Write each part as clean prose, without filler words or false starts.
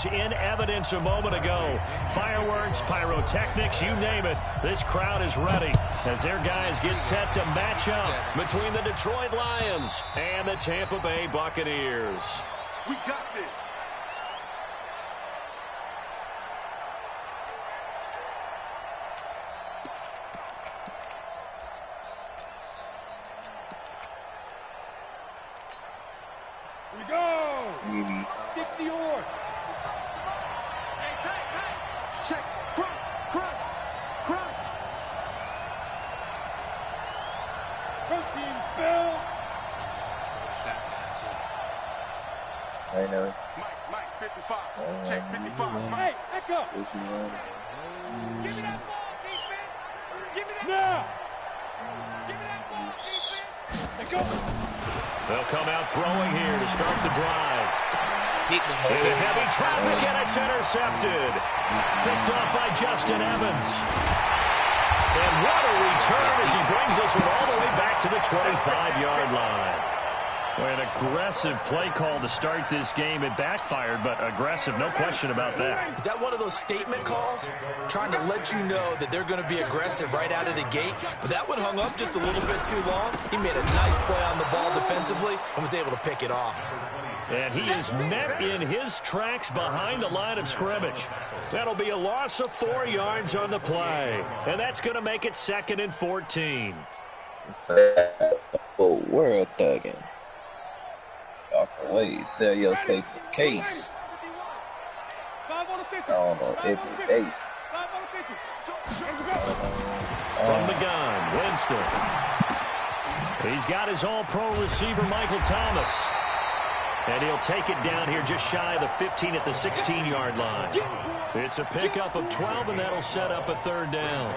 was in evidence a moment ago. Fireworks, pyrotechnics, you name it. This crowd is ready as their guys get set to match up between the Detroit Lions and the Tampa Bay Buccaneers. We got this. Here we go. 60 or. Hey. Check. Crunch. Protein spill. I know. Mike, 55. Check 55. Mike, echo. Give me that ball, defense. Give me that. Now. Give me that ball, defense. Let's go. They'll come out throwing here to start the drive. Into heavy traffic, and it's intercepted. Picked off by Justin Evans. And what a return as he brings this one all the way back to the 25-yard line. An aggressive play call to start this game. It backfired, but aggressive, no question about that. Is that one of those statement calls? Trying to let you know that they're going to be aggressive right out of the gate. But that one hung up just a little bit too long. He made a nice play on the ball defensively and was able to pick it off. And he is met in his tracks behind the line of scrimmage. That'll be a loss of 4 yards on the play. And that's going to make it 2nd and 14. Oh, world thugging. Walk away, sell your safe case. I don't know, every day. From the gun, Winston. He's got his all-pro receiver, Michael Thomas. And he'll take it down here just shy of the 15 at the 16-yard line. It's a pickup of 12, and that'll set up a 3rd down.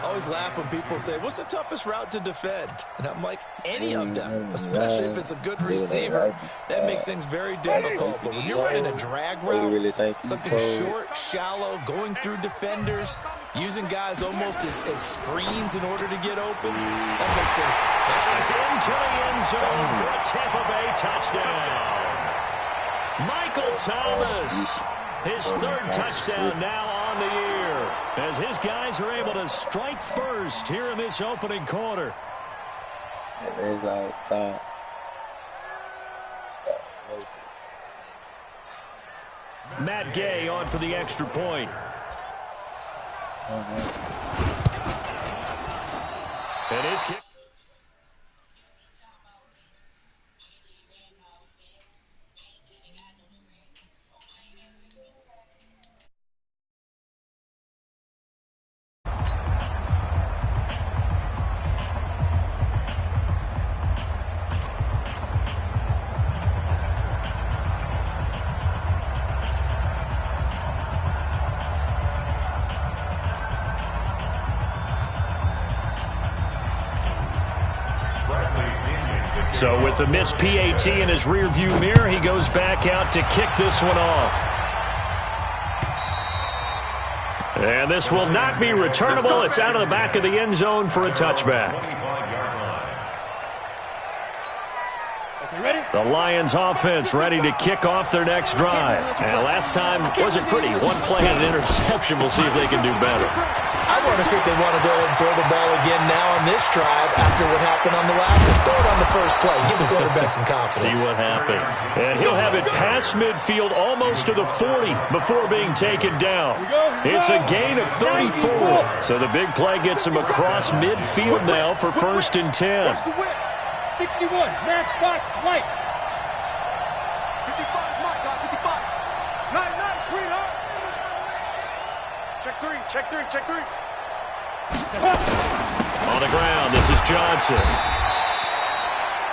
I always laugh when people say, what's the toughest route to defend? And I'm like, any of them, especially if it's a good receiver. That makes things very difficult. But when you're running a drag route, something short, shallow, going through defenders, using guys almost as screens in order to get open, that makes things tough. Into the end zone for a Tampa Bay touchdown. Michael Thomas, his 3rd touchdown now on the year, as his guys are able to strike first here in this opening quarter. There's outside. Matt Gay on for the extra point. And his kick. So with the missed PAT in his rearview mirror, he goes back out to kick this one off. And this will not be returnable. It's out of the back of the end zone for a touchback. The Lions offense ready to kick off their next drive. And last time wasn't pretty. 1 play and an interception. We'll see if they can do better. I want to see if they want to go ahead and throw the ball again now on this drive after what happened on the last one. Throw it on the first play. Give the quarterback some confidence. See what happens. And he'll have it past midfield almost to the 40 before being taken down. It's a gain of 34. So the big play gets him across midfield now for 1st and 10. 61, matchbox lights. 55, Mike, 55. Nice, sweetheart. Check three. On the ground, this is Johnson.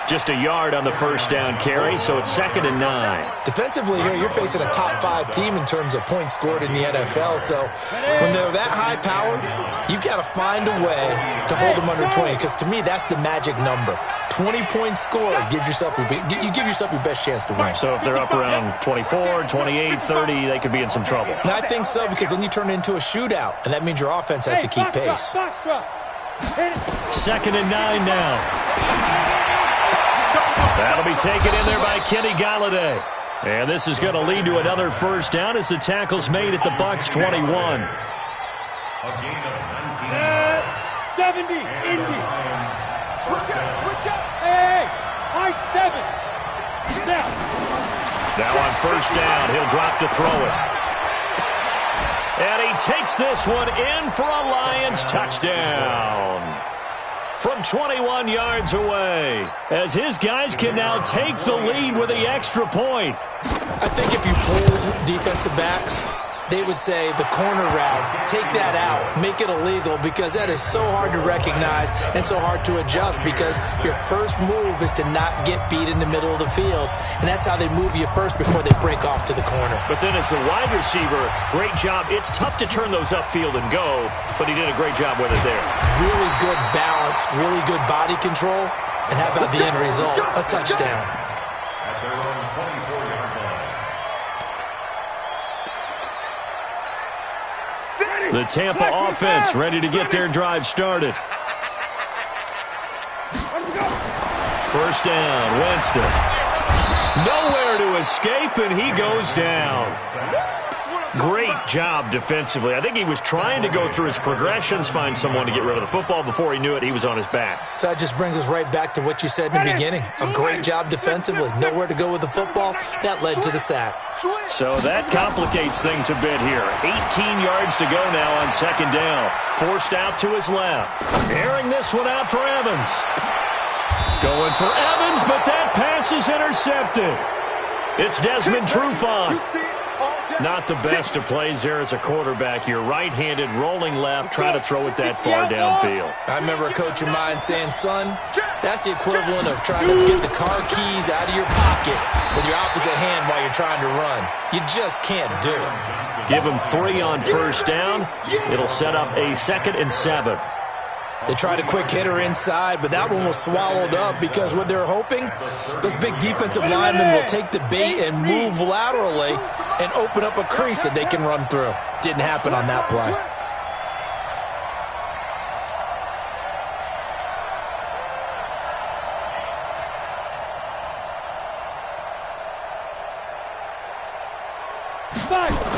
Just a yard on the 1st down carry, so it's 2nd and 9. Defensively here, you're facing a top 5 team in terms of points scored in the NFL. So when they're that high-powered, you've got to find a way to hold them under 20. Because to me, that's the magic number. 20 points scored, you give yourself your best chance to win. So if they're up around 24, 28, 30, they could be in some trouble. And I think so, because then you turn it into a shootout, and that means your offense has to keep pace. 2nd and 9 now. That'll be taken in there by Kenny Galladay. And this is going to lead to another first down as the tackle's made at the Bucs 21. 70, Indy. Switch up. Hey, high 7. Now on first down, he'll drop to throw it. And he takes this one in for a Lions touchdown. From 21 yards away, as his guys can now take the lead with the extra point. I think if you polled defensive backs, they would say the corner route, take that out, make it illegal, because that is so hard to recognize and so hard to adjust, because your first move is to not get beat in the middle of the field, and that's how they move you first before they break off to the corner. But then as the wide receiver, great job. It's tough to turn those upfield and go, but he did a great job with it there. Really good balance, really good body control, and how about the end result? A touchdown. At their own 24-yard line. The Tampa offense ready to get their drive started. First down, Winston. Nowhere to escape, and he goes down. Great job defensively. I think he was trying to go through his progressions, find someone to get rid of the football. Before he knew it, he was on his back. So that just brings us right back to what you said in the beginning. A great job defensively. Nowhere to go with the football. That led to the sack. So that complicates things a bit here. 18 yards to go now on second down. Forced out to his left. Airing this one out for Evans. Going for Evans, but that pass is intercepted. It's Desmond Trufant. Not the best of plays there as a quarterback. You're right-handed, rolling left, trying to throw it that far downfield. I remember a coach of mine saying, son, that's the equivalent of trying to get the car keys out of your pocket with your opposite hand while you're trying to run. You just can't do it. Give him 3 on first down. It'll set up a 2nd and 7. They tried a quick hitter inside, but that one was swallowed up because what they're hoping, those big defensive linemen will take the bait and move laterally and open up a crease that they can run through. Didn't happen on that play.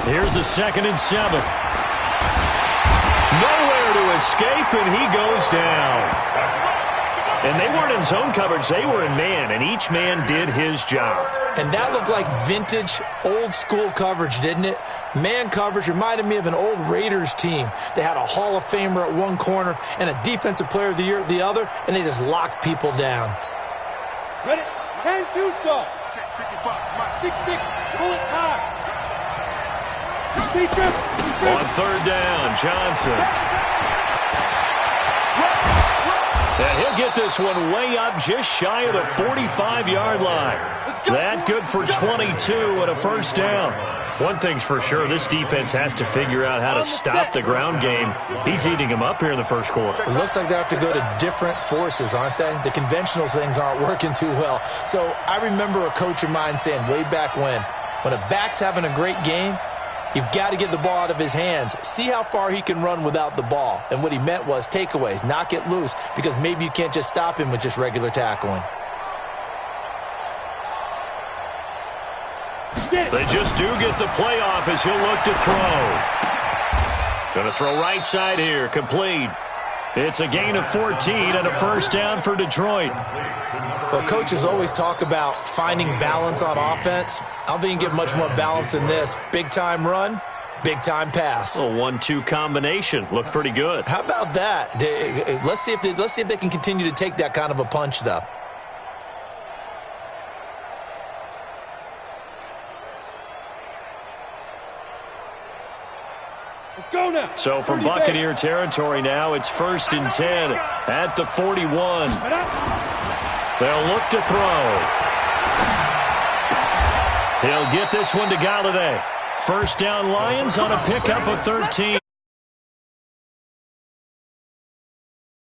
Here's a 2nd and 7. Nowhere to escape, and he goes down. And they weren't in zone coverage. They were in man, and each man did his job. And that looked like vintage, old-school coverage, didn't it? Man coverage reminded me of an old Raiders team. They had a Hall of Famer at one corner and a Defensive Player of the Year at the other, and they just locked people down. Ready? 10-2, so. Check 55. My 6'6", pull it high. On third down, Johnson. And he'll get this one way up just shy of the 45-yard line. That good for 22 and a first down. One thing's for sure, this defense has to figure out how to stop the ground game. He's eating them up here in the first quarter. It looks like they have to go to different forces, aren't they? The conventional things aren't working too well. So I remember a coach of mine saying way back when a back's having a great game, you've got to get the ball out of his hands. See how far he can run without the ball. And what he meant was takeaways, knock it loose, because maybe you can't just stop him with just regular tackling. They just do get the playoff as he'll look to throw. Going to throw right side here, complete. It's a gain of 14 and a first down for Detroit. Well, coaches always talk about finding balance on offense. I don't think you can get much more balance than this. Big-time run, big-time pass. A 1-2 combination. Looked pretty good. How about that? Let's see if they can continue to take that kind of a punch, though. Let's go now. So from Buccaneer territory now, it's 1st and 10 at the 41. They'll look to throw. He'll get this one to Galladay. First down Lions on a pickup of 13.